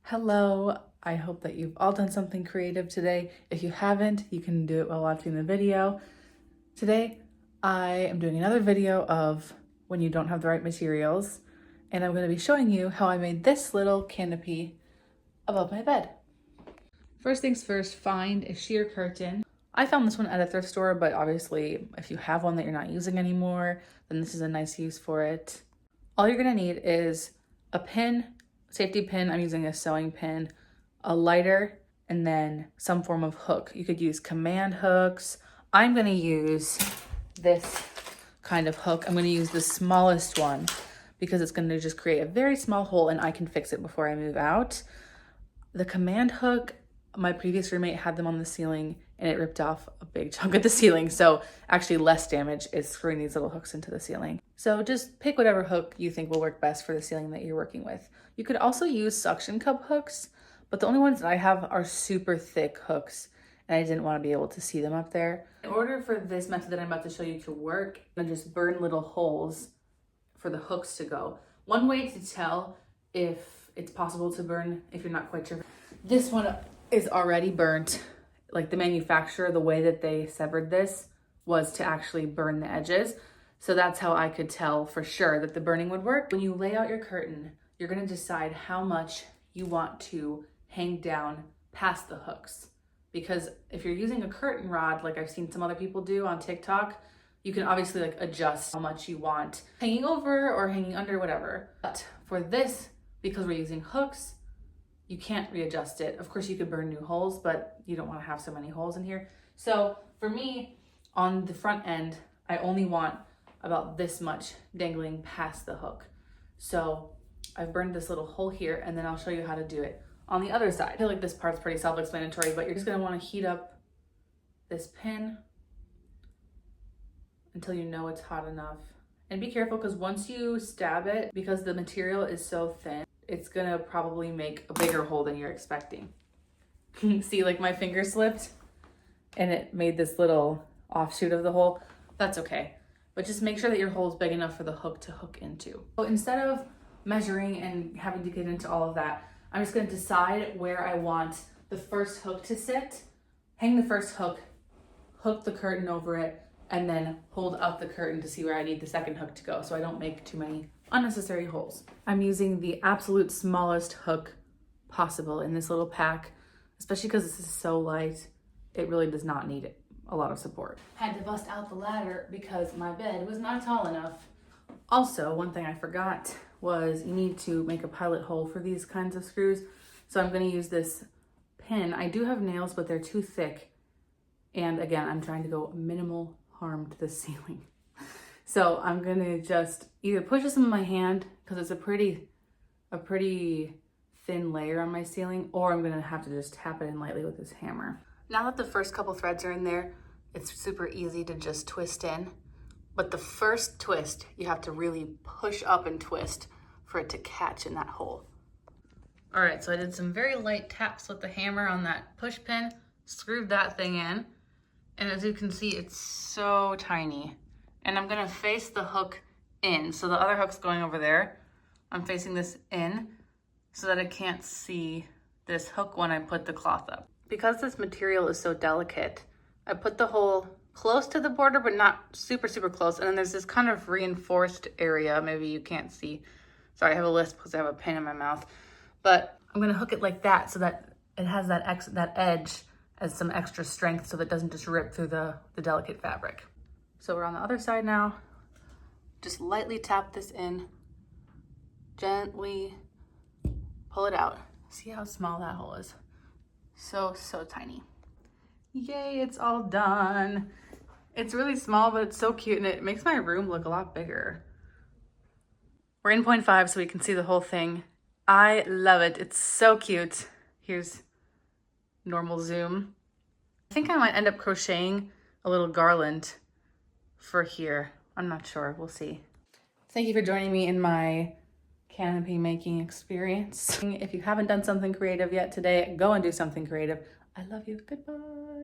Hello, I hope that you've all done something creative today. If you haven't, you can do it while watching the video. Today, I am doing another video of when you don't have the right materials, and I'm going to be showing you how I made this little canopy above my bed. First things first, find a sheer curtain. I found this one at a thrift store, but obviously if you have one that you're not using anymore, then this is a nice use for it. All you're going to need is a pin, safety pin, I'm using a sewing pin, a lighter, and then some form of hook. You could use command hooks. I'm going to use this kind of hook. I'm going to use the smallest one because it's going to just create a very small hole and I can fix it before I move out. The command hook, my previous roommate had them on the ceiling and it ripped off a big chunk of the ceiling. So actually less damage is screwing these little hooks into the ceiling. So just pick whatever hook you think will work best for the ceiling that you're working with. You could also use suction cup hooks, but the only ones that I have are super thick hooks and I didn't want to be able to see them up there. In order for this method that I'm about to show you to work, I'm gonna just burn little holes for the hooks to go. One way to tell if it's possible to burn, if you're not quite sure, this one is already burnt. Like the manufacturer, the way that they severed this was to actually burn the edges. So that's how I could tell for sure that the burning would work. When you lay out your curtain, you're gonna decide how much you want to hang down past the hooks. Because if you're using a curtain rod, like I've seen some other people do on TikTok, you can obviously like adjust how much you want hanging over or hanging under, whatever. But for this, because we're using hooks, you can't readjust it. Of course, you could burn new holes, but you don't want to have so many holes in here. So for me, on the front end, I only want about this much dangling past the hook. So I've burned this little hole here, and then I'll show you how to do it on the other side. I feel like this part's pretty self-explanatory, but you're just gonna want to heat up this pin until you know it's hot enough. And be careful, because once you stab it, because the material is so thin, it's gonna probably make a bigger hole than you're expecting. See, like my finger slipped and it made this little offshoot of the hole. That's okay. But just make sure that your hole is big enough for the hook to hook into. So instead of measuring and having to get into all of that, I'm just gonna decide where I want the first hook to sit, hang the first hook, hook the curtain over it, and then hold up the curtain to see where I need the second hook to go so I don't make too many unnecessary holes. I'm using the absolute smallest hook possible in this little pack, especially because this is so light. It really does not need a lot of support. Had to bust out the ladder because my bed was not tall enough. Also, one thing I forgot was you need to make a pilot hole for these kinds of screws. So I'm going to use this pin. I do have nails, but they're too thick. And again, I'm trying to go minimal harm to the ceiling. So I'm gonna just either push this in my hand because it's a pretty thin layer on my ceiling, or I'm gonna have to just tap it in lightly with this hammer. Now that the first couple threads are in there, it's super easy to just twist in. But the first twist, you have to really push up and twist for it to catch in that hole. All right, so I did some very light taps with the hammer on that push pin, screwed that thing in, and as you can see, it's so tiny. And I'm gonna face the hook in. So the other hook's going over there. I'm facing this in so that I can't see this hook when I put the cloth up. Because this material is so delicate, I put the hole close to the border, but not super, super close. And then there's this kind of reinforced area. Maybe you can't see. Sorry, I have a lisp because I have a pin in my mouth. But I'm gonna hook it like that so that it has that edge as some extra strength so that it doesn't just rip through the delicate fabric. So we're on the other side now. Just lightly tap this in, gently pull it out. See how small that hole is? So tiny. Yay, it's all done. It's really small, but it's so cute and it makes my room look a lot bigger. We're in 0.5 so we can see the whole thing. I love it, it's so cute. Here's normal zoom. I think I might end up crocheting a little garland for here. I'm not sure, we'll see. Thank you for joining me in my canopy making experience. If you haven't done something creative yet today, go and do something creative. I love you, goodbye.